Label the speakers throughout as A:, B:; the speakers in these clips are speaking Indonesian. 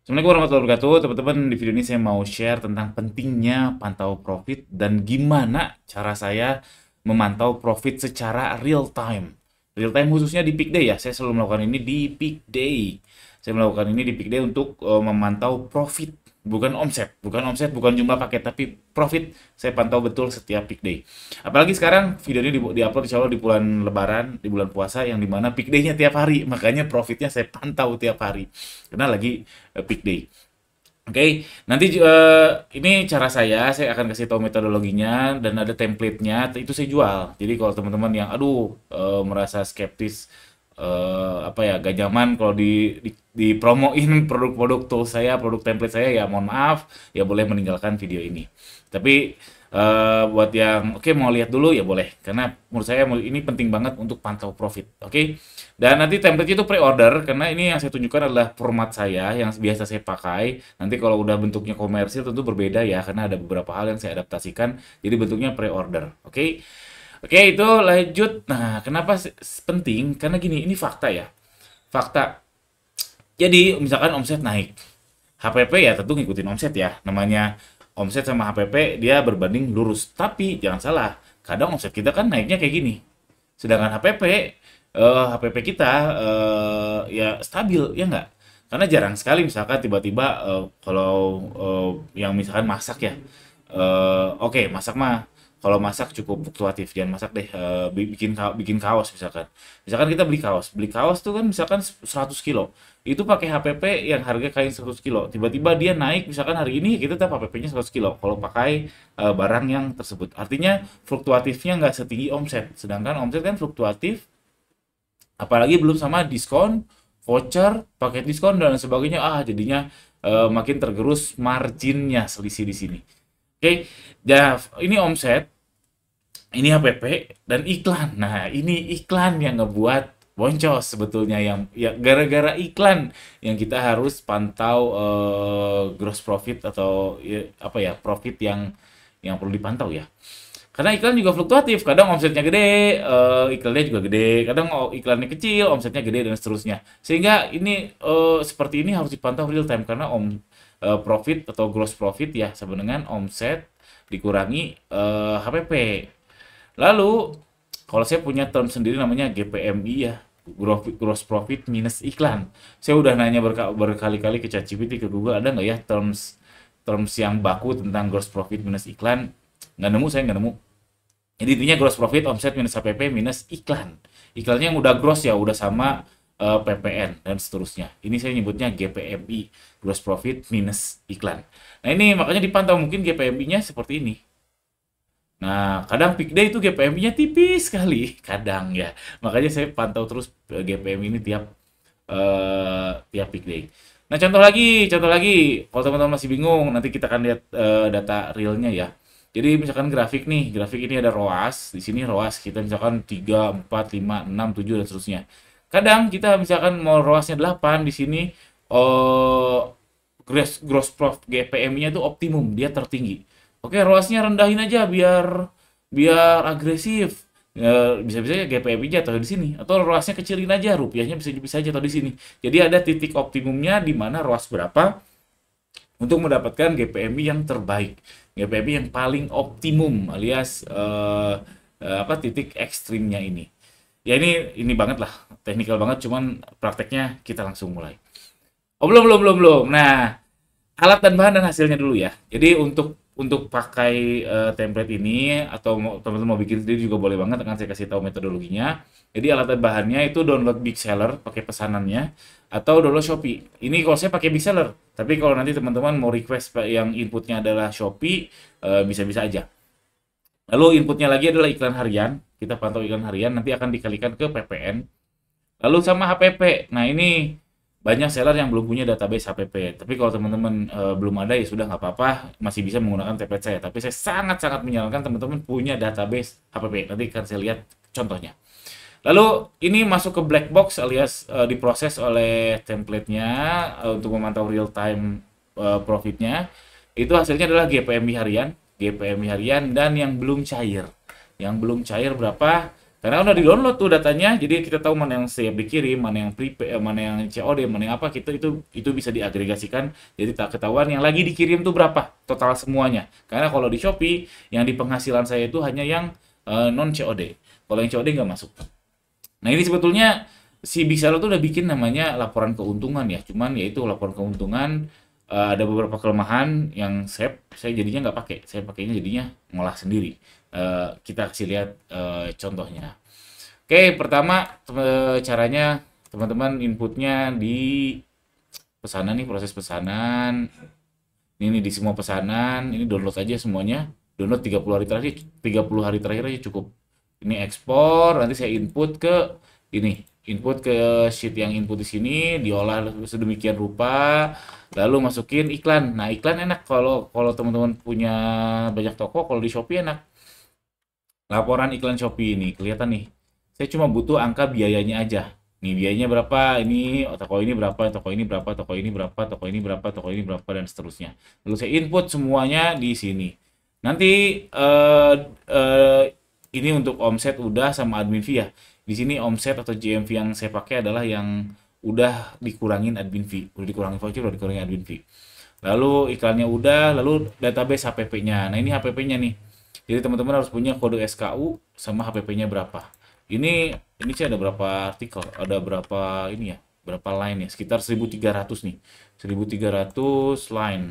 A: Assalamualaikum warahmatullahi wabarakatuh, teman-teman. Di video ini saya mau share tentang pentingnya pantau profit dan gimana cara saya memantau profit secara real time. Real time khususnya di peak day ya. Saya selalu melakukan ini di peak day. Saya melakukan ini di peak day untuk memantau profit, bukan omset, bukan jumlah paket, tapi profit saya pantau betul setiap peak day. Apalagi sekarang video ini di-upload insya Allah di bulan Lebaran, di bulan puasa yang dimana peak day-nya tiap hari, makanya profitnya saya pantau tiap hari karena lagi peak day. Oke, nanti ini cara saya akan kasih tahu metodologinya dan ada template-nya, itu saya jual. Jadi kalau teman-teman yang aduh merasa skeptis apa ya, gak nyaman kalau dipromoin produk-produk tools saya, produk template saya, ya mohon maaf, ya boleh meninggalkan video ini. Tapi buat yang oke mau lihat dulu ya boleh, karena menurut saya ini penting banget untuk pantau profit. Oke. Dan nanti template itu pre-order karena ini yang saya tunjukkan adalah format saya yang biasa saya pakai. Nanti kalau udah bentuknya komersil tentu berbeda ya karena ada beberapa hal yang saya adaptasikan. Jadi bentuknya pre-order. Oke. Oke, itu lanjut. Nah, kenapa penting? Karena gini, ini fakta ya. Fakta. Jadi, misalkan omset naik. HPP ya tentu ngikutin omset ya. Namanya omset sama HPP dia berbanding lurus. Tapi jangan salah, kadang omset kita kan naiknya kayak gini. Sedangkan HPP kita ya stabil, ya nggak? Karena jarang sekali misalkan tiba-tiba kalau yang misalkan masak ya, oke masak mah kalau masak cukup fluktuatif, jangan masak deh bikin kaos misalkan kita beli kaos tuh kan misalkan 100 kilo itu pakai HPP yang harga kain 100 kilo, tiba-tiba dia naik misalkan hari ini kita tetap HPP-nya 100 kilo kalau pakai barang yang tersebut, artinya fluktuatifnya nggak setinggi omset, sedangkan omset kan fluktuatif apalagi belum sama diskon, voucher, paket diskon dan sebagainya, jadinya makin tergerus marginnya, selisih di sini. Oke, ya ini omset, ini HPP dan iklan. Nah, ini iklan yang ngebuat boncos sebetulnya, yang ya gara-gara iklan yang kita harus pantau gross profit atau ya, apa ya, profit yang perlu dipantau ya. Karena iklan juga fluktuatif, kadang omsetnya gede, iklannya juga gede, kadang iklannya kecil, omsetnya gede dan seterusnya. Sehingga ini seperti ini harus dipantau real time karena profit atau gross profit ya sama dengan omset dikurangi HPP. Lalu kalau saya punya term sendiri namanya GPMI ya, gross profit minus iklan. Saya udah nanya berkali-kali ke ChatGPT, ke Google, ada nggak ya terms terms yang baku tentang gross profit minus iklan? Nggak nemu, saya nggak nemu. Jadi intinya gross profit omset minus HPP minus iklan. Iklannya yang udah gross ya udah sama PPN dan seterusnya. Ini saya nyebutnya GPMI, gross profit minus iklan. Nah, ini makanya dipantau, mungkin GPMI-nya seperti ini. Nah, kadang peak day itu GPMI-nya tipis sekali, kadang ya. Makanya saya pantau terus GPM ini tiap peak day. Nah, contoh lagi, kalau teman-teman masih bingung, nanti kita akan lihat data realnya ya. Jadi misalkan grafik nih, grafik ini ada ROAS, di sini ROAS kita misalkan 3, 4, 5, 6, 7 dan seterusnya. Kadang kita misalkan mau ROAS-nya 8 di sini eh gross profit GPM-nya itu optimum, dia tertinggi. Oke, ROAS-nya rendahin aja biar biar agresif. Bisa-bisa ya GPM-nya atau di sini atau ROAS-nya kecilin aja, rupiahnya bisa bisa aja atau di sini. Jadi ada titik optimumnya di mana ROAS berapa untuk mendapatkan GPMI yang terbaik, GPMI yang paling optimum alias apa titik ekstrimnya ini. Ya ini banget lah, teknikal banget, cuman prakteknya kita langsung mulai. Oh belum belum belum belum. Nah, alat dan bahan dan hasilnya dulu ya. Jadi untuk pakai template ini atau teman-teman mau bikin sendiri juga boleh banget, akan saya kasih tahu metodologinya. Jadi alat dan bahannya itu download Big Seller pakai pesanannya atau download Shopee. Ini kalau saya pakai Big Seller, tapi kalau nanti teman-teman mau request yang inputnya adalah Shopee, bisa-bisa aja. Lalu inputnya lagi adalah iklan harian. Kita pantau iklan harian, nanti akan dikalikan ke PPN. Lalu sama HPP. Nah, ini banyak seller yang belum punya database HPP. Tapi kalau teman-teman belum ada ya sudah nggak apa-apa, masih bisa menggunakan template saya. Tapi saya sangat-sangat menyarankan teman-teman punya database HPP. Nanti akan saya lihat contohnya. Lalu ini masuk ke black box alias diproses oleh templatenya untuk memantau real time profitnya. Itu hasilnya adalah GPMI harian dan yang belum cair. Yang belum cair berapa? Karena udah di-download tuh datanya, jadi kita tahu mana yang siap dikirim, mana yang prepaid, mana yang COD, mana yang apa, kita itu bisa diagregasikan, jadi tak ketahuan yang lagi dikirim tuh berapa total semuanya. Karena kalau di Shopee, yang di penghasilan saya itu hanya yang non COD. Kalau yang COD nggak masuk. Nah ini sebetulnya si Big Seller tuh udah bikin namanya laporan keuntungan ya. Cuman ya itu laporan keuntungan ada beberapa kelemahan yang saya jadinya nggak pakai. Saya pakainya jadinya ngolah sendiri. Kita kasih lihat contohnya. Oke, pertama caranya teman-teman inputnya di pesanan nih, proses pesanan. Ini di semua pesanan, ini download aja semuanya. Download 30 hari terakhir, 30 hari terakhir aja cukup. Ini ekspor, nanti saya input ke ini, input ke sheet yang input di sini, diolah sedemikian rupa, lalu masukin iklan. Nah, iklan enak kalau kalau teman-teman punya banyak toko, kalau di Shopee enak. Laporan iklan Shopee ini kelihatan nih. Saya cuma butuh angka biayanya aja. Nih biayanya berapa? Ini toko ini berapa? Toko ini berapa? Toko ini berapa? Toko ini berapa? Toko ini berapa? Dan seterusnya. Lalu saya input semuanya di sini. Nanti eh, eh, ini untuk omset udah sama admin fee ya. Di sini omset atau GMV yang saya pakai adalah yang udah dikurangin admin fee, udah dikurangin voucher, udah dikurangin admin fee. Lalu iklannya udah, lalu database HPP-nya. Nah, ini HPP-nya nih. Jadi teman-teman harus punya kode SKU sama HPP-nya berapa. Ini sih ada berapa artikel, ada berapa ini ya, berapa line ya, sekitar 1.300 nih. 1.300 line.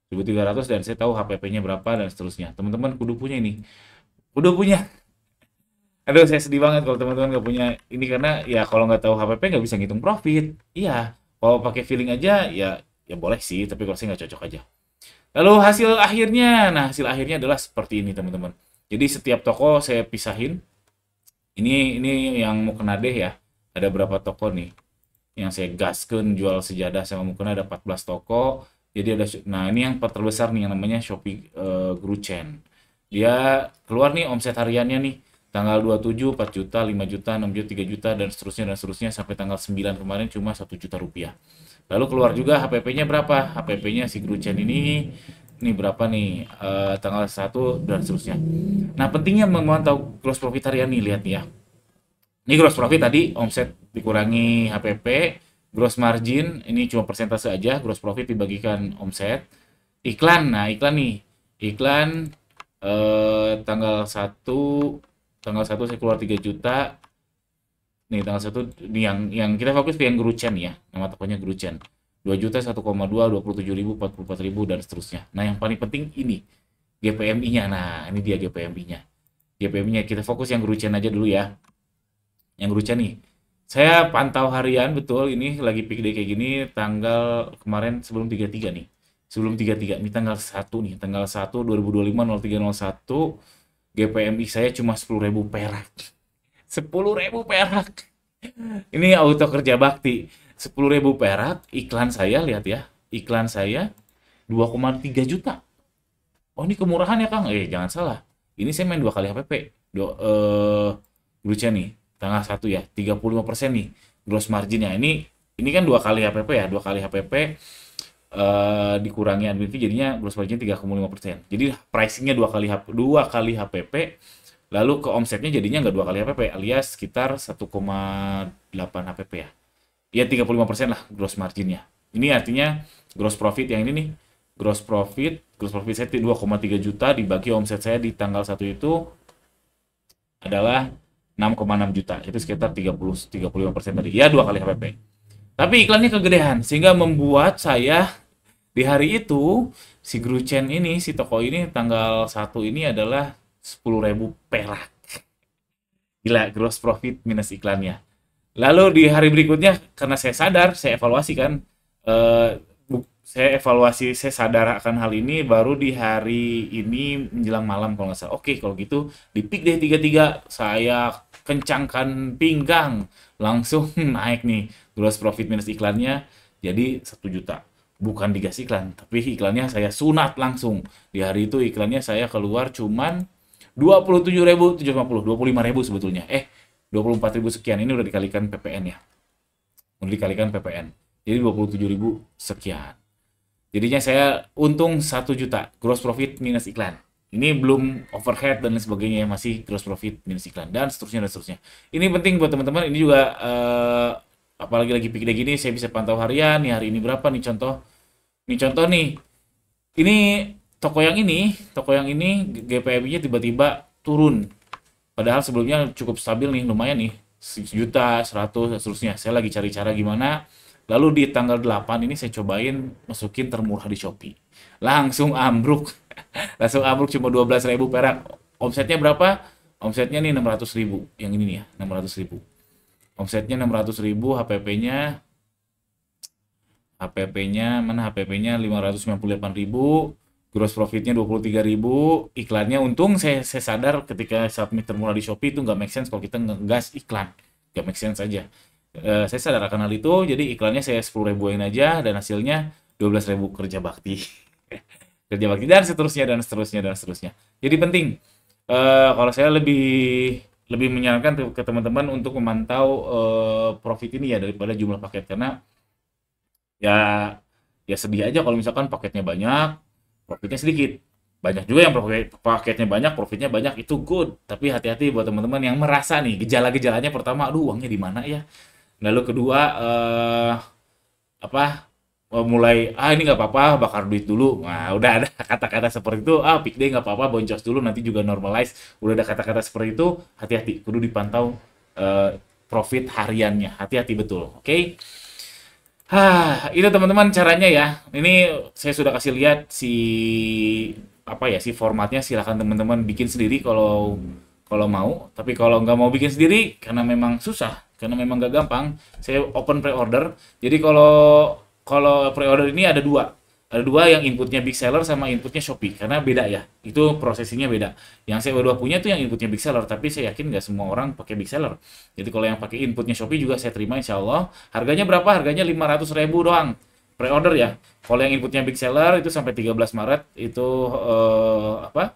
A: 1.300 dan saya tahu HPP-nya berapa dan seterusnya. Teman-teman kudu punya ini. Kudu punya. Aduh, saya sedih banget kalau teman-teman nggak punya ini karena ya kalau nggak tahu HPP nggak bisa ngitung profit. Iya, kalau pakai feeling aja ya ya boleh sih, tapi kalau saya nggak cocok aja. Lalu hasil akhirnya, nah hasil akhirnya adalah seperti ini teman-teman. Jadi setiap toko saya pisahin. Ini yang mau kena deh ya. Ada berapa toko nih yang saya gaskan jual sejadah sama mukena ada 14 toko. Jadi ada nah ini yang terbesar nih yang namanya Shopee Gruchen. Dia keluar nih omset hariannya nih tanggal 27 4 juta, 5 juta, 6 juta, 3 juta dan seterusnya sampai tanggal 9 kemarin cuma 1 juta rupiah. Lalu keluar juga HPP-nya berapa? HPP-nya si Gruchen ini berapa nih tanggal 1 dan seterusnya. Nah, pentingnya memantau gross profit harian nih lihat nih ya. Ini gross profit tadi omset dikurangi HPP, gross margin ini cuma persentase aja, gross profit dibagikan omset. Iklan, nah iklan nih. Iklan tanggal 1 saya keluar 3 juta. Nih tanggal 1 nih yang kita fokus ke yang Gruchen ya. Nama tokonya Gruchen. 2 juta, 1,2, 27.000, 44.000 dan seterusnya. Nah, yang paling penting ini GPMI-nya. Nah, ini dia GPMI-nya. GPMI-nya kita fokus yang Gruchen aja dulu ya. Yang Gruchen nih. Saya pantau harian betul ini lagi peak day kayak gini tanggal kemarin sebelum 33 nih. Sebelum 33 ini tanggal 1 nih, tanggal 1 2025 0301 GPMI saya cuma 10.000 perak. 10.000 perak. Ini auto kerja bakti. 10.000 perak, iklan saya lihat ya. Iklan saya 2,3 juta. Oh, ini kemurahan ya, Kang? Jangan salah. Ini saya main 2 kali HPP. Lucu nih, tanggal 1 ya, 35% nih gross marginnya. Ini kan 2 kali HPP ya, 2 kali HPP dikurangi admin fee jadinya gross margin 3,5%. Jadi pricingnya 2 kali HPP, lalu ke omsetnya jadinya nggak 2 kali HPP, alias sekitar 1,8 HPP ya. Ya 35% lah gross marginnya. Ini artinya gross profit yang ini nih, gross profit saya 2,3 juta dibagi omset saya di tanggal 1 itu adalah 6,6 juta. Itu sekitar 35% tadi. Ya 2 kali HPP. Tapi iklannya kegedean sehingga membuat saya di hari itu si Gruchen ini, si toko ini tanggal 1 ini adalah 10.000 perak. Gila, gross profit minus iklannya. Lalu di hari berikutnya karena saya sadar, eh, saya sadar akan hal ini baru di hari ini menjelang malam kalau nggak salah. Oke, kalau gitu di peak day 33 saya kencangkan pinggang, langsung naik nih gross profit minus iklannya jadi 1 juta. Bukan digas iklan, tapi iklannya saya sunat langsung. Di hari itu iklannya saya keluar cuman 27.750, 25.000 sebetulnya. 24.000 sekian, ini udah dikalikan PPN ya. Udah dikalikan PPN. Jadi 27.000 sekian. Jadinya saya untung 1 juta gross profit minus iklan. Ini belum overhead dan lain sebagainya, masih gross profit minus iklan dan seterusnya dan seterusnya. Ini penting buat teman-teman. Ini juga apalagi lagi peak day gini, saya bisa pantau harian nih, hari ini berapa nih contoh. Nih contoh nih. Ini toko yang ini GPM-nya tiba-tiba turun. Padahal sebelumnya cukup stabil nih, lumayan nih. 1 juta, 100, dan seterusnya. Saya lagi cari cara gimana. Lalu di tanggal 8 ini saya cobain masukin termurah di Shopee. Langsung ambruk. Langsung ambruk cuma 12.000 perak. Omsetnya berapa? Omsetnya nih 600.000. Yang ini nih ya, 600.000. Omsetnya 600.000, HPP-nya mana HPP-nya 598.000, gross profitnya 23.000, iklannya untung saya sadar ketika submit termurah di Shopee itu nggak make sense kalau kita ngegas iklan, nggak make sense aja. Saya sadar akan hal itu, jadi iklannya saya 10.000-in aja dan hasilnya 12.000 kerja bakti. Kerja bakti dan seterusnya dan seterusnya dan seterusnya. Jadi penting, kalau saya lebih lebih menyarankan ke teman-teman untuk memantau profit ini ya daripada jumlah paket, karena ya ya sedih aja kalau misalkan paketnya banyak, profitnya sedikit. Banyak juga yang paketnya banyak, profitnya banyak, itu good. Tapi hati-hati buat teman-teman yang merasa nih gejala-gejalanya, pertama, aduh uangnya di mana ya. Lalu kedua, apa mulai ini nggak apa-apa bakar duit dulu. Nah udah ada kata-kata seperti itu, peak day nggak apa-apa boncos dulu nanti juga normalize. Udah ada kata-kata seperti itu, hati-hati kudu dipantau profit hariannya, hati-hati betul, oke. Itu teman-teman caranya ya. Ini saya sudah kasih lihat si apa ya si formatnya. Silahkan teman-teman bikin sendiri kalau kalau mau. Tapi kalau nggak mau bikin sendiri karena memang susah, karena memang nggak gampang, saya open pre-order. Jadi kalau kalau pre-order ini ada dua yang inputnya big seller sama inputnya Shopee, karena beda ya, itu prosesinya beda. Yang saya udah punya tuh yang inputnya big seller, tapi saya yakin nggak semua orang pakai big seller. Jadi kalau yang pakai inputnya Shopee juga saya terima insya Allah. Harganya berapa? Harganya 500.000 doang pre-order ya. Kalau yang inputnya big seller itu sampai 13 Maret itu apa,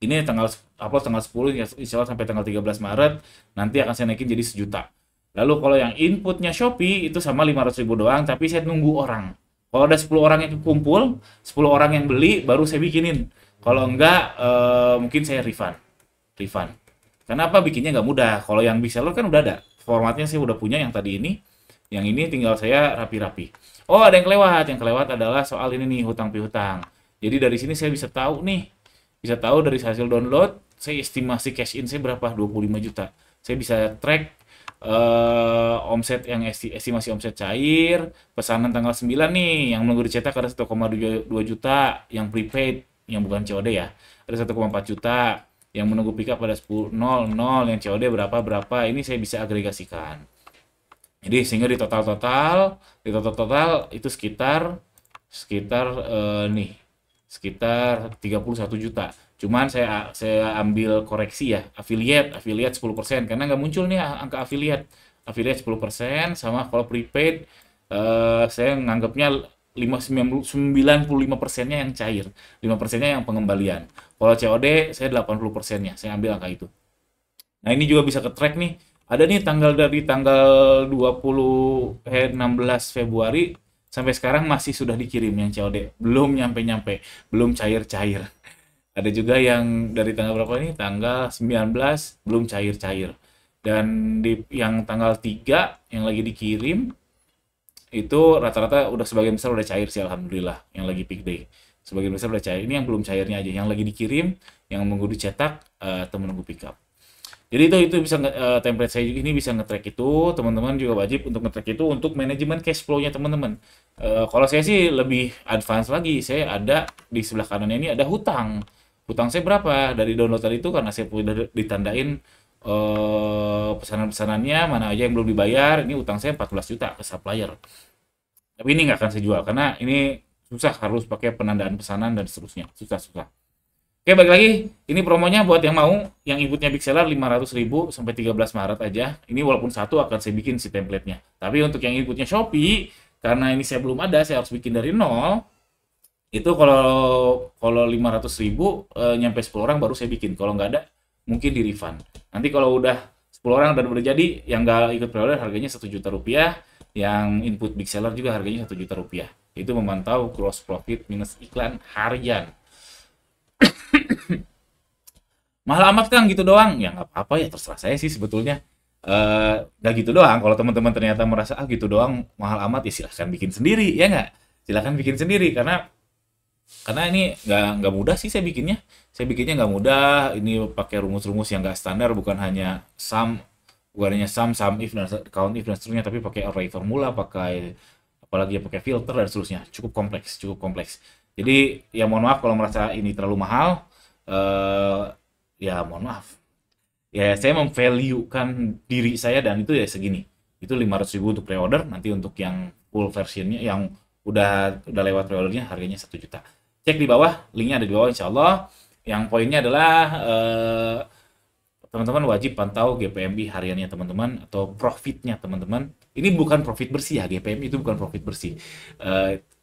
A: ini tanggal upload tanggal 10 ya, insya Allah sampai tanggal 13 Maret nanti akan saya naikin jadi 1 juta. Lalu kalau yang inputnya Shopee itu sama 500.000 doang, tapi saya nunggu orang. Kalau ada 10 orang yang kumpul, 10 orang yang beli, baru saya bikinin. Kalau enggak, mungkin saya refund. Refund. Kenapa bikinnya nggak mudah? Kalau yang big seller kan udah ada. Formatnya saya udah punya yang tadi ini. Yang ini tinggal saya rapi-rapi. Oh, ada yang kelewat. Yang kelewat adalah soal ini nih, hutang piutang. Jadi dari sini saya bisa tahu nih. Bisa tahu dari hasil download, saya estimasi cash in saya berapa? 25 juta. Saya bisa track omset yang estimasi omset cair, pesanan tanggal 9 nih, yang menunggu dicetak ada 1,2 juta, yang prepaid, yang bukan COD ya, ada 1,4 juta, yang menunggu pick up pada 10.00, yang COD berapa, ini saya bisa agregasikan. Jadi sehingga di total itu sekitar sekitar nih sekitar 31 juta. Cuman saya ambil koreksi ya, affiliate 10% karena nggak muncul nih angka affiliate 10% sama kalau prepaid saya nganggapnya 95%-nya yang cair, 5%-nya yang pengembalian. Kalau COD saya 80%-nya, saya ambil angka itu. Nah, ini juga bisa ke track nih. Ada nih dari tanggal 16 Februari sampai sekarang masih sudah dikirim yang COD. Belum nyampe-nyampe, belum cair-cair. Ada juga yang dari tanggal berapa ini? Tanggal 19 belum cair-cair. Dan di yang tanggal 3 yang lagi dikirim itu rata-rata udah sebagian besar udah cair sih alhamdulillah yang lagi peak day. Sebagian besar udah cair. Ini yang belum cairnya aja, yang lagi dikirim, yang menunggu dicetak atau menunggu pick up. Jadi itu bisa template saya ini bisa nge-track itu, teman-teman juga wajib untuk nge-track itu untuk manajemen cash flow-nya teman-teman. Kalau saya sih lebih advance lagi, saya ada di sebelah kanannya ini ada hutang. Hutang saya berapa? Dari download tadi itu karena saya udah ditandain pesanan-pesanannya mana aja yang belum dibayar, ini hutang saya 14 juta ke supplier. Tapi ini nggak akan saya jual karena ini susah, harus pakai penandaan pesanan dan seterusnya. Susah-susah. Oke, balik lagi. Ini promonya buat yang mau, yang inputnya big seller 500.000 sampai 13 Maret aja. Ini walaupun satu akan saya bikin si template-nya. Tapi untuk yang inputnya Shopee, karena ini saya belum ada, saya harus bikin dari nol. Itu kalau 500.000 nyampe 10 orang baru saya bikin. Kalau nggak ada, mungkin di refund. Nanti kalau udah 10 orang dan udah jadi, yang nggak ikut pre-order harganya 1 juta rupiah. Yang input big seller juga harganya 1 juta rupiah. Itu memantau gross profit minus iklan harian. Mahal amat Kang gitu doang. Ya nggak apa-apa ya, terserah saya sih sebetulnya. Nggak gitu doang. Kalau teman-teman ternyata merasa ah gitu doang mahal amat, ya silahkan bikin sendiri ya nggak? Silahkan bikin sendiri karena ini nggak mudah sih saya bikinnya. Saya bikinnya nggak mudah. Ini pakai rumus-rumus yang nggak standar, bukan hanya sum if dan count if dan seterusnya, tapi pakai array formula, pakai apalagi ya pakai filter dan seterusnya. Cukup kompleks, cukup kompleks. Jadi ya mohon maaf kalau merasa ini terlalu mahal. eh Ya mohon maaf. Ya saya memvaluekan diri saya dan itu ya segini. Itu 500.000 untuk pre-order, nanti untuk yang full versionnya yang udah lewat pre-ordernya harganya 1 juta. Cek di bawah, linknya ada di bawah insya Allah. Yang poinnya adalah teman-teman wajib pantau GPMI hariannya teman-teman atau profitnya teman-teman. Ini bukan profit bersih ya, GPMI itu bukan profit bersih.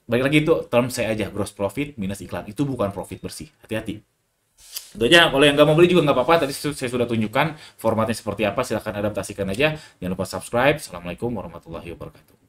A: Balik lagi itu term saya aja, gross profit minus iklan. Itu bukan profit bersih. Hati-hati. Itu aja. Kalau yang nggak mau beli juga nggak apa-apa. Tadi saya sudah tunjukkan formatnya seperti apa. Silahkan adaptasikan aja. Jangan lupa subscribe. Assalamualaikum warahmatullahi wabarakatuh.